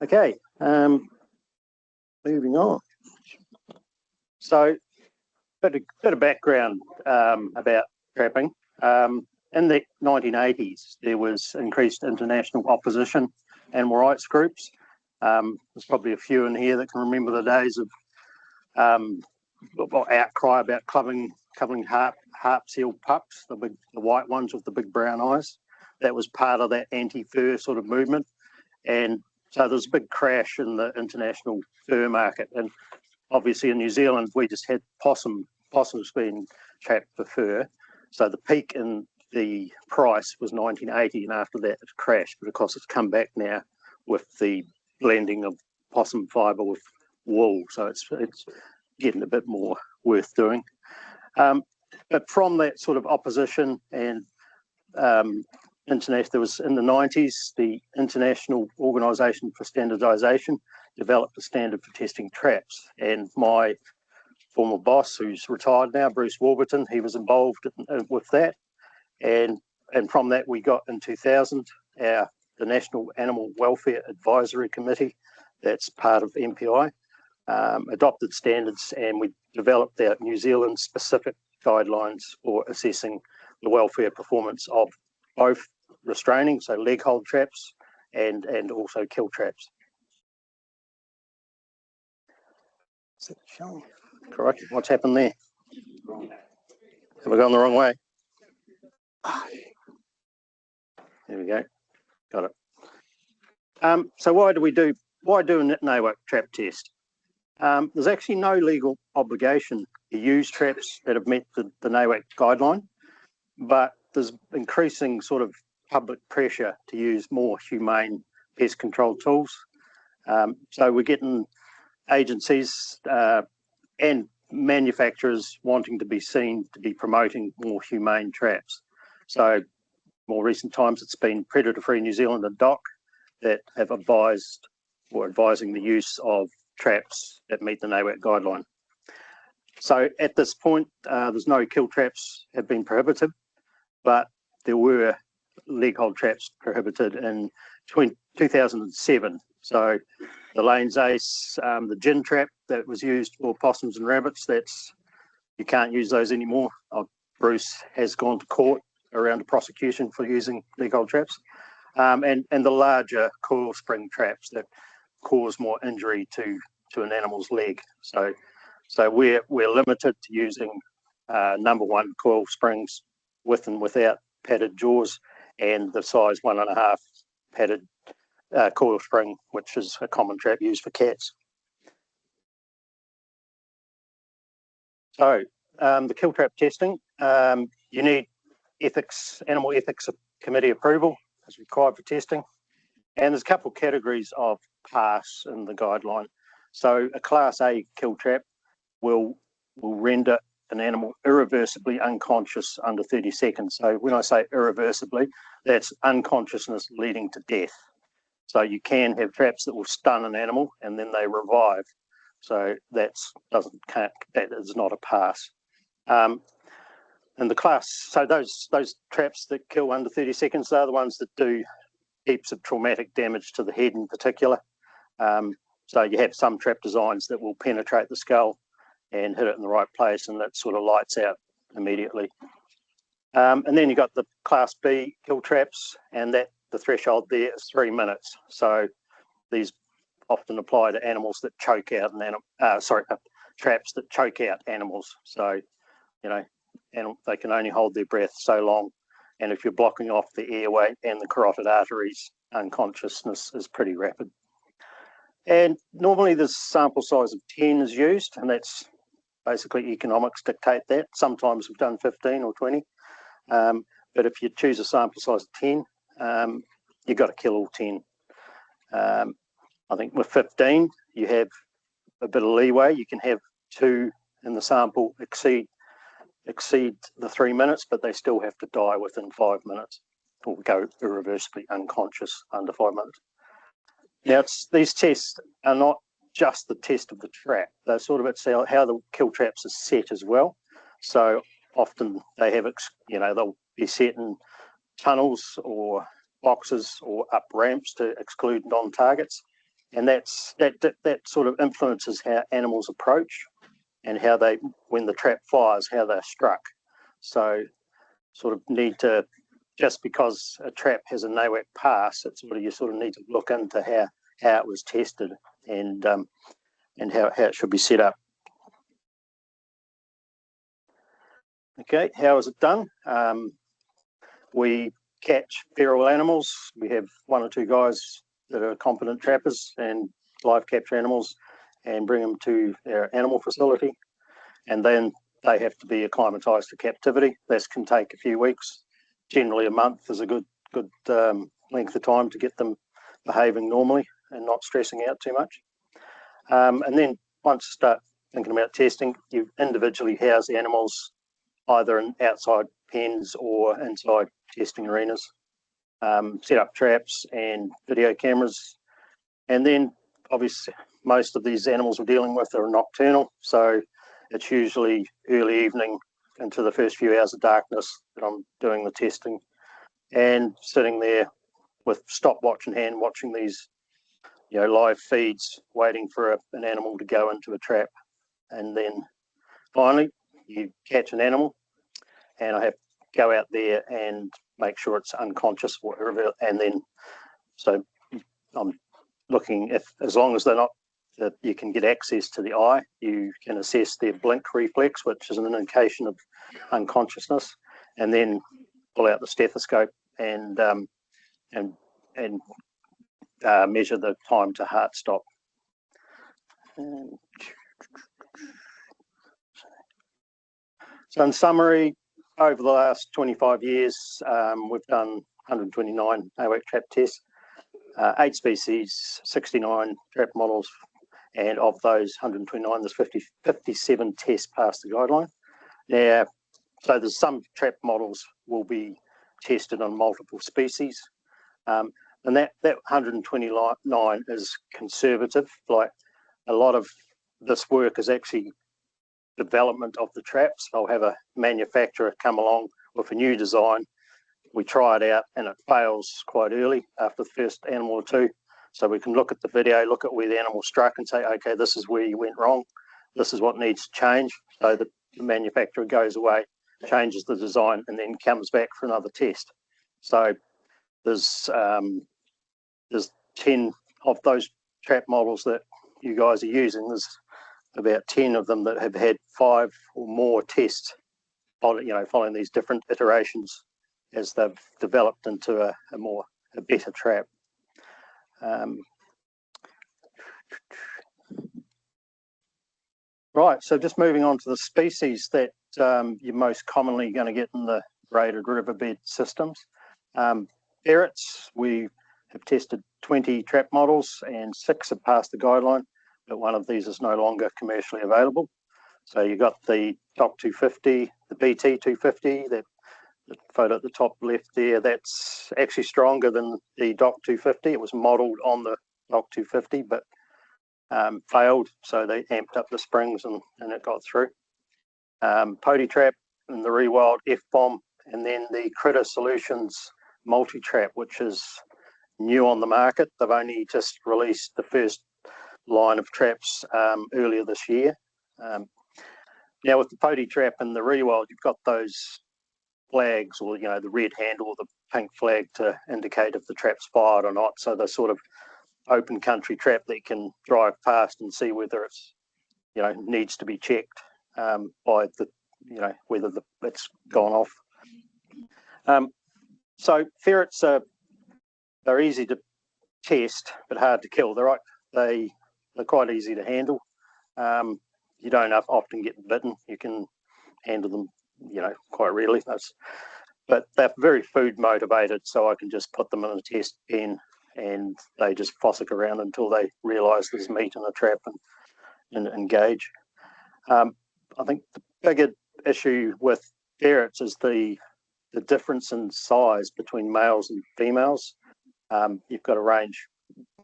Okay, moving on. So, bit of background about trapping. In the 1980s, there was increased international opposition, animal rights groups. There's probably a few in here that can remember the days of outcry about culling harp seal pups, the white ones with the big brown eyes. That was part of that anti-fur sort of movement, and so there's a big crash in the international fur market. And obviously in New Zealand, we just had possums being trapped for fur. So the peak in the price was 1980, and after that it crashed. But of course, it's come back now with the blending of possum fibre with wool, so it's getting a bit more worth doing. But from that sort of opposition and there was in the 90s, the International Organisation for Standardisation developed a standard for testing traps, and my former boss, who's retired now, Bruce Warburton, he was involved with that, and from that we got in 2000 the National Animal Welfare Advisory Committee, that's part of MPI, adopted standards, and we developed our New Zealand specific guidelines for assessing the welfare performance of both restraining, so leg hold traps, and also kill traps. Is it showing? Correct. What's happened there? Have I gone the wrong way? There we go. Got it. So why do a NAWAC trap test? There's actually no legal obligation to use traps that have met the NAWAC guideline, but there's increasing sort of public pressure to use more humane pest control tools. So we're getting agencies and manufacturers wanting to be seen to be promoting more humane traps. So more recent times it's been Predator Free New Zealand and DOC that have advised or advising the use of traps that meet the NAWAC guideline. So at this point, there's no kill traps have been prohibited, but there were leg hold traps prohibited in 2007. So the Lane's Ace, the gin trap that was used for possums and rabbits, you can't use those anymore. Bruce has gone to court around a prosecution for using leg hold traps, and the larger coil spring traps that cause more injury to an animal's leg. So we're limited to using number one coil springs with and without padded jaws, and the size 1.5 padded coil spring, which is a common trap used for cats. So the kill trap testing, you need animal ethics committee approval as required for testing, and there's a couple of categories of pass in the guideline. So a class A kill trap will render an animal irreversibly unconscious under 30 seconds. So when I say irreversibly, that's unconsciousness leading to death. So you can have traps that will stun an animal and then they revive. So that is not a pass. And the class, so those traps that kill under 30 seconds, they're the ones that do heaps of traumatic damage to the head in particular. So you have some trap designs that will penetrate the skull and hit it in the right place, and that sort of lights out immediately. And then you've got the class B kill traps, and the threshold there is 3 minutes. So these often apply to animals that choke out traps that choke out animals. So, they can only hold their breath so long. And if you're blocking off the airway and the carotid arteries, unconsciousness is pretty rapid. And normally the sample size of 10 is used, and that's basically economics dictate that. Sometimes we've done 15 or 20. But if you choose a sample size of 10, you've got to kill all 10. I think with 15, you have a bit of leeway. You can have 2 in the sample exceed the 3 minutes, but they still have to die within 5 minutes or go irreversibly unconscious under 5 minutes. Now, these tests are not just the test of the trap. They're sort of how the kill traps are set as well. So often they have, they'll be set in tunnels or boxes or up ramps to exclude non-targets. and that sort of influences how animals approach and how they, when the trap fires, how they're struck. So sort of need to, just because a trap has a NAWAC pass, it's sort of, you sort of need to look into how it was tested and how it should be set up. Okay, how is it done? We catch feral animals. We have 1 or 2 guys that are competent trappers and live capture animals and bring them to our animal facility, and then they have to be acclimatized to captivity. This can take a few weeks. Generally a month is a good length of time to get them behaving normally and not stressing out too much. And then once you start thinking about testing, you individually house the animals either in outside pens or inside testing arenas, set up traps and video cameras, and then obviously most of these animals we're dealing with are nocturnal, so it's usually early evening into the first few hours of darkness that I'm doing the testing, and sitting there with stopwatch in hand watching these live feeds, waiting for an animal to go into a trap. And then finally you catch an animal and I have to go out there and make sure it's unconscious or whatever, and then so I'm looking, if as long as they're not, that you can get access to the eye, you can assess their blink reflex, which is an indication of unconsciousness, and then pull out the stethoscope and measure the time to heart stop. So in summary, over the last 25 years, we've done 129 NAWAC trap tests, 8 species, 69 trap models, and of those 129, there's 57 tests past the guideline. Now, so there's some trap models will be tested on multiple species, and that 129 is conservative. Like, a lot of this work is actually development of the traps. I'll have a manufacturer come along with a new design. We try it out and it fails quite early after the first animal or 2. So we can look at the video, look at where the animal struck and say, okay, this is where you went wrong. This is what needs to change. So the manufacturer goes away, changes the design, and then comes back for another test. So there's 10 of those trap models that you guys are using. There's about 10 of them that have had 5 or more tests, following these different iterations as they've developed into a better trap. Right, so just moving on to the species that you're most commonly going to get in the braided riverbed systems. Ferrets, we have tested 20 trap models and 6 have passed the guideline, but one of these is no longer commercially available. So you've got the DOC 250, the BT 250, the photo at the top left there, that's actually stronger than the DOC 250. It was modelled on the DOC 250, but failed, so they amped up the springs and it got through. Pody trap and the Rewild F-bomb, and then the Critter Solutions multi-trap, which is new on the market. They've only just released the first line of traps earlier this year. Now with the Pody trap and the Rewild, you've got those flags, or the red handle or the pink flag to indicate if the trap's fired or not. So they're sort of open country trap that you can drive past and see whether it's needs to be checked by the whether it's gone off. So ferrets they're easy to test but hard to kill. They're quite easy to handle. You don't often get bitten. You can handle them quite rarely. But they're very food motivated, so I can just put them in a test pen and they just fossick around until they realise there's meat in the trap and engage. I think the bigger issue with ferrets is the difference in size between males and females. You've got a range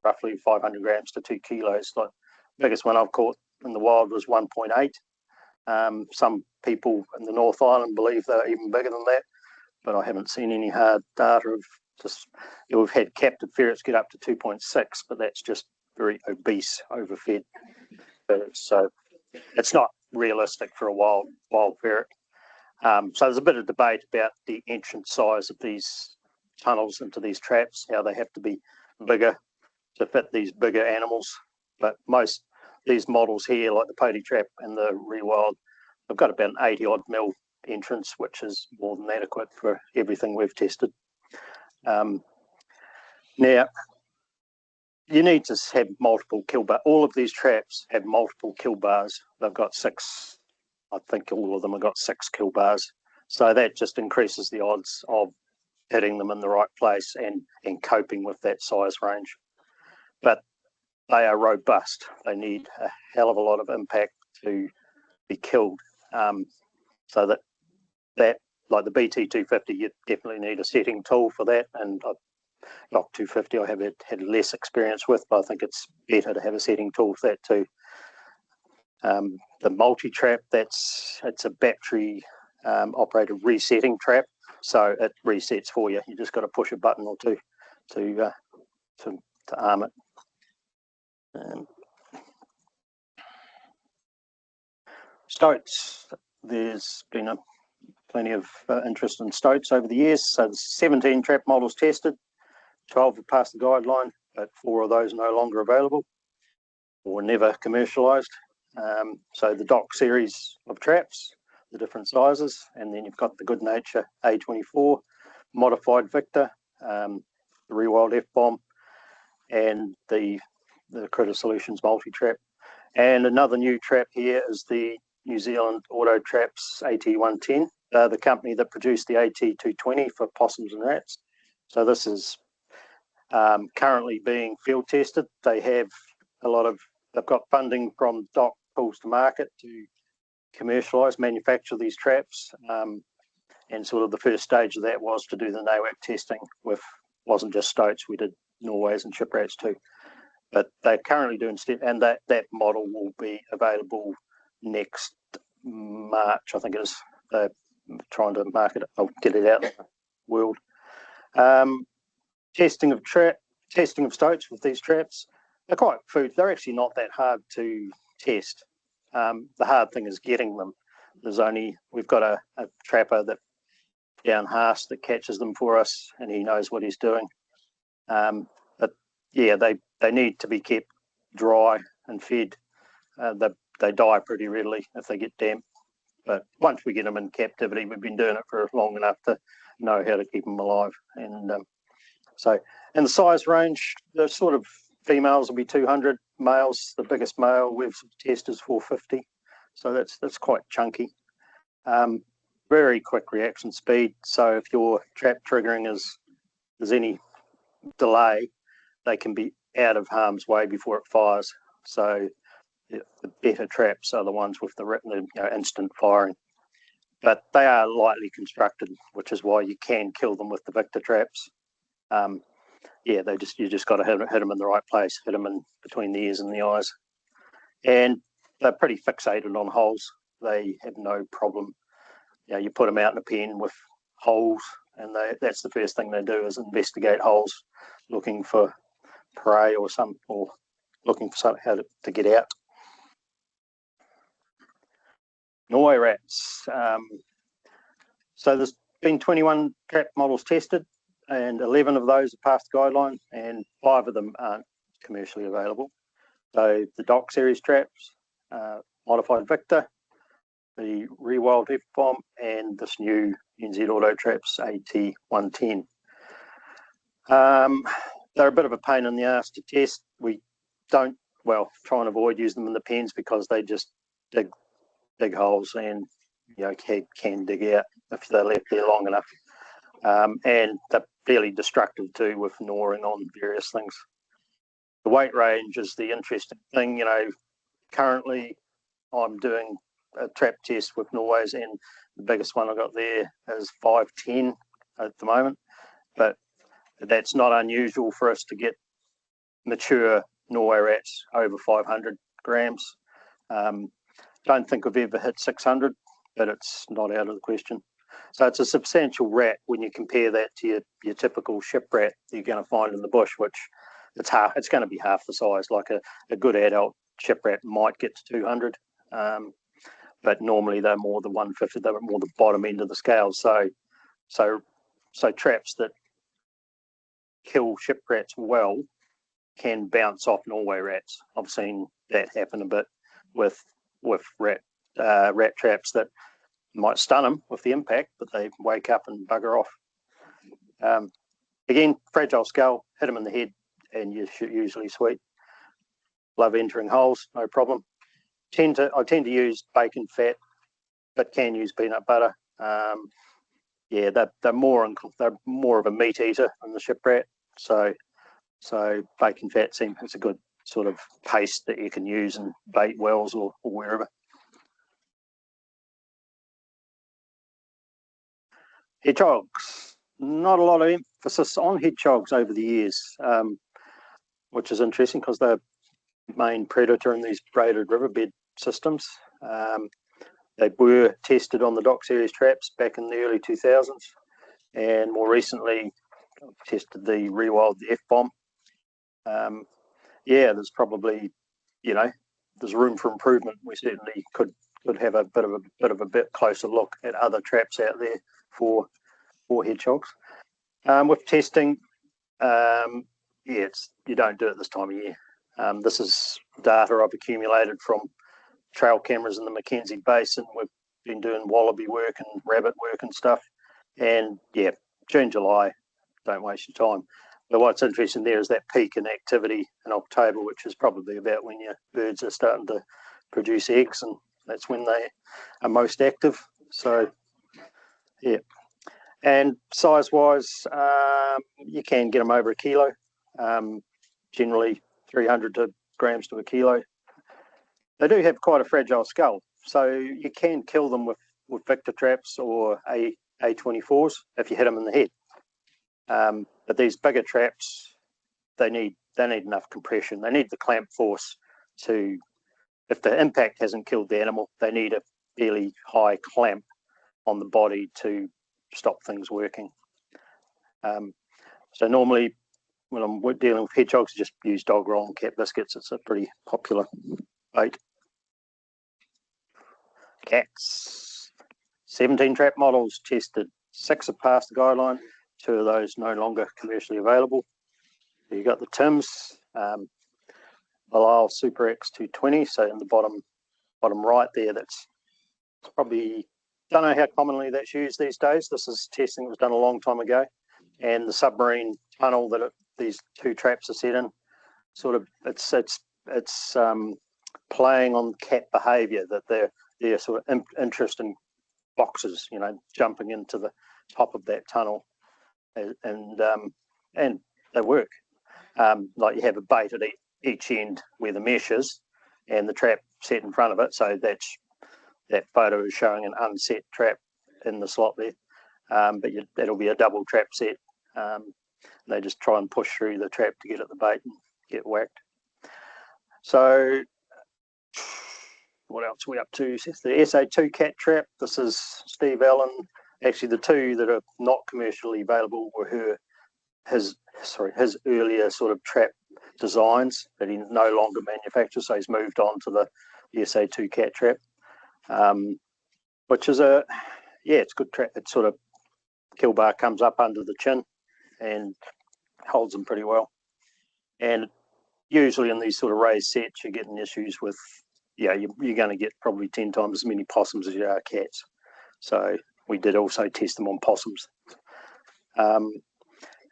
roughly 500 grams to 2 kilos. Like, the biggest one I've caught in the wild was 1.8. Some people in the North Island believe they're even bigger than that, but I haven't seen any hard data of we've had captive ferrets get up to 2.6, but that's just very obese, overfed ferrets. So it's not realistic for a wild ferret. So there's a bit of debate about the entrance size of these tunnels into these traps, how they have to be bigger to fit these bigger animals. But most these models here, like the Pody trap and the Rewild, have got about an 80 odd mil entrance, which is more than adequate for everything we've tested. Now, you need to have multiple kill bars. All of these traps have multiple kill bars. They've got 6, I think all of them have got 6 kill bars. So that just increases the odds of hitting them in the right place and coping with that size range. But they are robust. They need a hell of a lot of impact to be killed. So that like the BT250, you definitely need a setting tool for that. And Dock 250 I have had less experience with, but I think it's better to have a setting tool for that too. The multi-trap, it's a battery operated resetting trap, so it resets for you. You just got to push a button or two to arm it. Stoats, there's been plenty of interest in stoats over the years. So there's 17 trap models tested, 12 have passed the guideline, but 4 of those are no longer available or never commercialised. So the Dock series of traps, the different sizes, and then you've got the Good Nature A24, modified Victor, the Rewild F-bomb, and the Critter Solutions multi-trap. And another new trap here is the New Zealand Auto Traps AT110, the company that produced the AT220 for possums and rats. So this is currently being field tested. They have they've got funding from Dock Pools to Market to commercialise, manufacture these traps. And sort of the first stage of that was to do the NAWAC testing with, wasn't just stoats, we did Norways and shiprats too. But they're currently doing, and that model will be available next March, I think it is. They're trying to market it, I'll get it out in the world. Testing of stoats with these traps, they're actually not that hard to test. The hard thing is getting them. We've got a trapper that down Haas that catches them for us, and he knows what he's doing. But yeah, they need to be kept dry and fed. They die pretty readily if they get damp. But once we get them in captivity, we've been doing it for long enough to know how to keep them alive. And and the size range, the sort of females will be 200, males, the biggest male we've tested is 450. So that's quite chunky. Very quick reaction speed. So if your trap triggering there's any delay, they can be out of harm's way before it fires. So the better traps are the ones with the instant firing. But they are lightly constructed, which is why you can kill them with the Victor traps. You just got to hit them in the right place, hit them in between the ears and the eyes. And they're pretty fixated on holes. They have no problem. You put them out in a pen with holes, and that's the first thing they do is investigate holes, looking for prey or looking for something how to get out. Norway rats. So there's been 21 trap models tested, and 11 of those have passed the guideline, and 5 of them aren't commercially available. So the Dock series traps, modified Victor, the Rewild F-bomb, and this new NZ Auto Traps AT110. They're a bit of a pain in the ass to test. We try and avoid using them in the pens because they just dig holes and can dig out if they're left there long enough. And they're fairly destructive too with gnawing on various things. The weight range is the interesting thing. Currently I'm doing a trap test with Norways, and the biggest one I got there is 510 at the moment. But that's not unusual for us to get mature Norway rats over 500 grams. Don't think I've ever hit 600, but it's not out of the question. So it's a substantial rat when you compare that to your typical ship rat you're going to find in the bush, which it's going to be half the size. Like a good adult shiprat might get to 200, but normally they're more the 150. They're more the bottom end of the scale. So traps that kill shiprats well can bounce off Norway rats. I've seen that happen a bit with rat traps that might stun them with the impact, but they wake up and bugger off. Again, fragile skull, hit them in the head, and you're usually sweet. Love entering holes, no problem. I tend to use bacon fat, but can use peanut butter. Yeah, they're more of a meat eater than the shiprat, so bacon fat seems it's a good sort of paste that you can use in bait wells or wherever. Hedgehogs, not a lot of emphasis on hedgehogs over the years, which is interesting because they're main predator in these braided riverbed systems. They were tested on the Dock series traps back in the early 2000s, and more recently tested the rewild the F-bomb. Yeah, there's probably, there's room for improvement. We certainly could have a bit of a closer look at other traps out there for hedgehogs. With testing, you don't do it this time of year. This is data I've accumulated from trail cameras in the Mackenzie Basin. We've been doing wallaby work and rabbit work and stuff. And yeah, June, July, don't waste your time. But what's interesting there is that peak in activity in October, which is probably about when your birds are starting to produce eggs, and that's when they are most active. So yeah. And size-wise, you can get them over a kilo, generally 300 grams to a kilo. They do have quite a fragile skull, so you can kill them with Victor traps or A24s if you hit them in the head. But these bigger traps, they need enough compression. They need the clamp force to, if the impact hasn't killed the animal, they need a fairly high clamp on the body to stop things working. So normally when I'm dealing with hedgehogs, I just use dog roll and cat biscuits. It's a pretty popular bait. Cats, 17 trap models tested. 6 have passed the guideline. 2 of those no longer commercially available. You got the Tims, Belial Super X 220. So in the bottom right there, that's probably, don't know how commonly that's used these days. This is testing that was done a long time ago, and the submarine tunnel that these 2 traps are set in, sort of it's playing on cat behaviour, that they're sort of interested in boxes, jumping into the top of that tunnel, and they work. Like you have a bait at each end where the mesh is, and the trap set in front of it. So that photo is showing an unset trap in the slot there, but it'll be a double trap set. They just try and push through the trap to get at the bait and get whacked. So what else are we up to? The SA2 cat trap. This is Steve Allen. Actually, the 2 that are not commercially available were his earlier sort of trap designs that he no longer manufactures. So he's moved on to the SA2 cat trap, which is it's good trap. It sort of kill bar comes up under the chin and holds them pretty well. And usually in these sort of raised sets, you're getting issues with, you're going to get probably 10 times as many possums as you are cats. So we did also test them on possums. And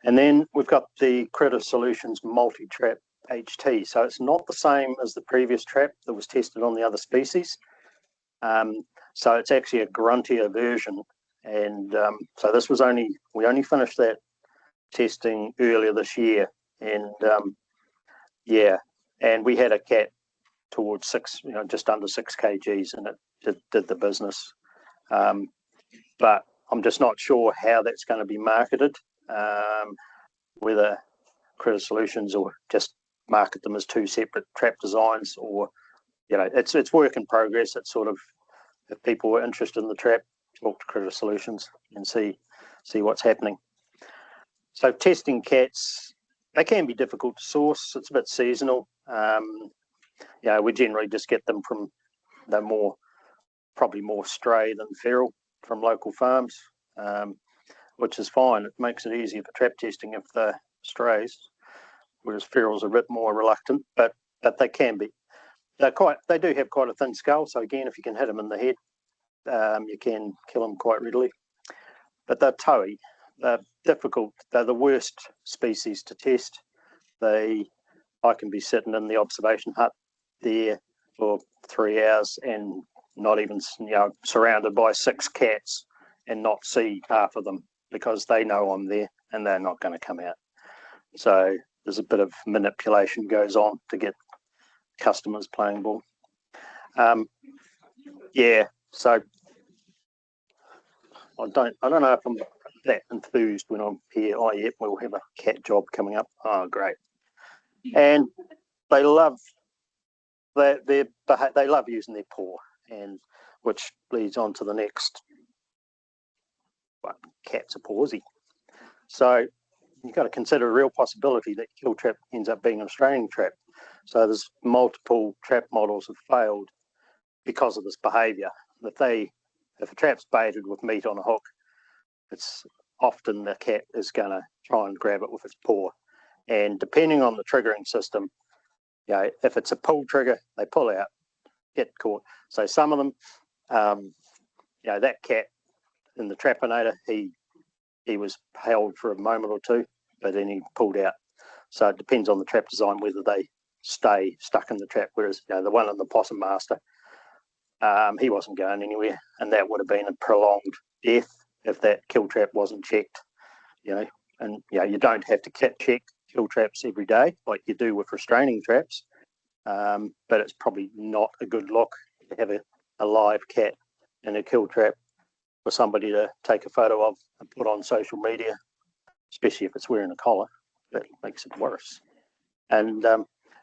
then we've got the Critter Solutions multi-trap HT. So it's not the same as the previous trap that was tested on the other species. So it's actually a gruntier version. And so this was we only finished that testing earlier this year. And and we had a cat towards 6, just under 6 kgs, and it did the business. But I'm just not sure how that's going to be marketed, whether Critter Solutions or just market them as 2 separate trap designs, or it's work in progress. It's sort of, if people are interested in the trap, talk to Critter Solutions and see what's happening. So testing cats, They can be difficult to source. It's a bit seasonal. We generally just get them from, they're probably more stray than feral from local farms, which is fine. It makes it easier for trap testing if they're strays, whereas ferals are a bit more reluctant, but they can be. They do have quite a thin skull, so again, if you can hit them in the head, you can kill them quite readily. But they're toey. They're difficult. They're the worst species to test. I can be sitting in the observation hut there for 3 hours and not even, surrounded by 6 cats and not see half of them because they know I'm there and they're not going to come out. So there's a bit of manipulation goes on to get customers playing ball. So I don't know if I'm that enthused when I'm here. Oh, yeah, we'll have a cat job coming up. Oh, great. And they love they love using their paw, and which leads on to the next. Cats are pawsy. So you've got to consider a real possibility that kill trap ends up being a restraining trap. So there's multiple trap models have failed because of this behaviour. If a trap's baited with meat on a hook, it's often the cat is going to try and grab it with its paw. And depending on the triggering system, if it's a pull trigger, they pull out, get caught. So some of them, that cat in the trapinator, he was held for a moment or two, but then he pulled out. So it depends on the trap design whether they stay stuck in the trap. Whereas the one in the Possum Master, he wasn't going anywhere, and that would have been a prolonged death if that kill trap wasn't checked. And you don't have to check kill traps every day like you do with restraining traps, but it's probably not a good look to have a live cat in a kill trap for somebody to take a photo of and put on social media, especially if it's wearing a collar. That makes it worse. And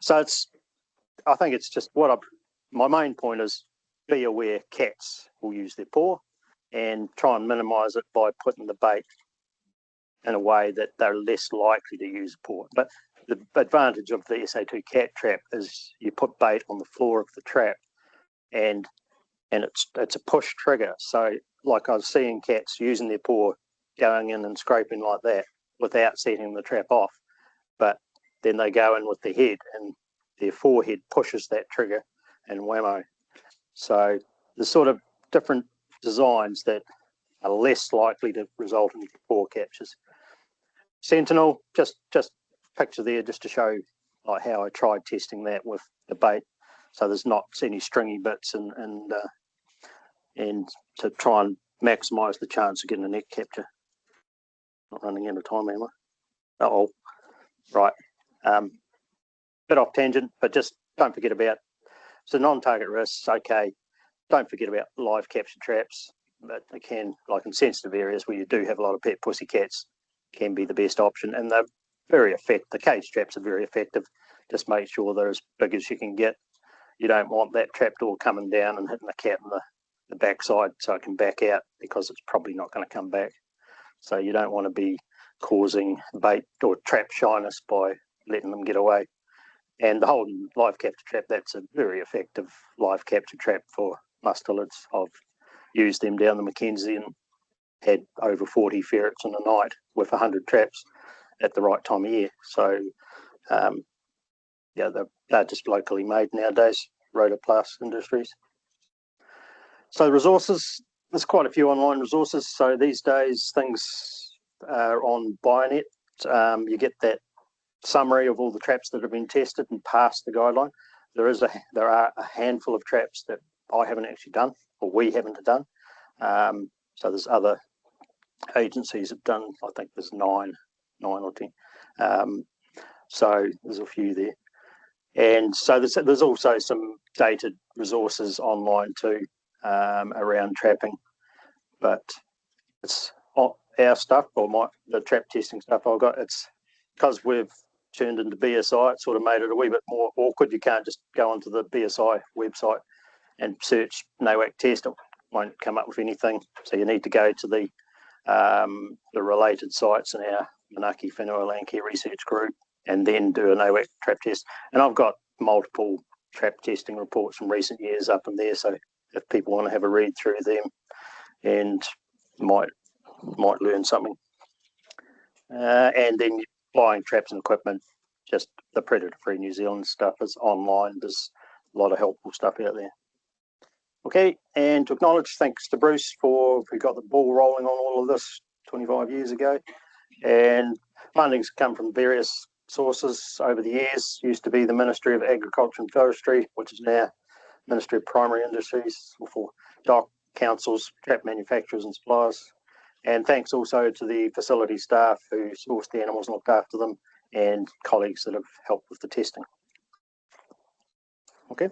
so I think it's just my main point is be aware cats will use their paw and try and minimise it by putting the bait in a way that they're less likely to use a paw. But the advantage of the SA2 cat trap is you put bait on the floor of the trap and it's a push trigger. So like I was seeing cats using their paw going in and scraping like that without setting the trap off, but then they go in with their head and their forehead pushes that trigger and whammo. So there's sort of different designs that are less likely to result in paw captures. Sentinel, just picture there just to show like how I tried testing that with the bait. So there's not any stringy bits and to try and maximise the chance of getting a net capture. Not running out of time, am I? Uh-oh. Right. Bit off tangent, but just don't forget about so non-target risks. Okay, don't forget about live capture traps. But they can, like in sensitive areas where you do have a lot of pet pussycats, can be the best option, and they're very effective. The cage traps are very effective. Just make sure they're as big as you can get. You don't want that trapdoor coming down and hitting the cat in the backside so it can back out, because it's probably not going to come back. So you don't want to be causing bait or trap shyness by letting them get away. And the whole live capture trap, that's a very effective live capture trap for mustelids. I've used them down the Mackenzie and had over 40 ferrets in a night with 100 traps at the right time of year. So, they're just locally made nowadays, Rotoplast Industries. So resources, there's quite a few online resources. So these days things are on Bionet. You get that summary of all the traps that have been tested and passed the guideline. There are a handful of traps that I haven't actually done, or we haven't done. So there's other agencies have done. I think there's nine or 10. So there's a few there, and so there's also some dated resources online too around trapping. But it's our stuff, or the trap testing stuff I've got. It's because we've turned into BSI, it sort of made it a wee bit more awkward. You can't just go onto the BSI website and search NAWAC test. It won't come up with anything. So you need to go to the related sites in our Manaki Whenua Landcare Research Group and then do a NAWAC trap test. And I've got multiple trap testing reports from recent years up in there, so if people want to have a read through them and might learn something. And then buying traps and equipment, just the Predator Free New Zealand stuff is online. There's a lot of helpful stuff out there. Okay, and to acknowledge, thanks to Bruce we got the ball rolling on all of this 25 years ago. And funding's come from various sources over the years. Used to be the Ministry of Agriculture and Forestry, which is now Ministry of Primary Industries, for DOC councils, trap manufacturers and suppliers. And thanks also to the facility staff who sourced the animals and looked after them, and colleagues that have helped with the testing. Okay.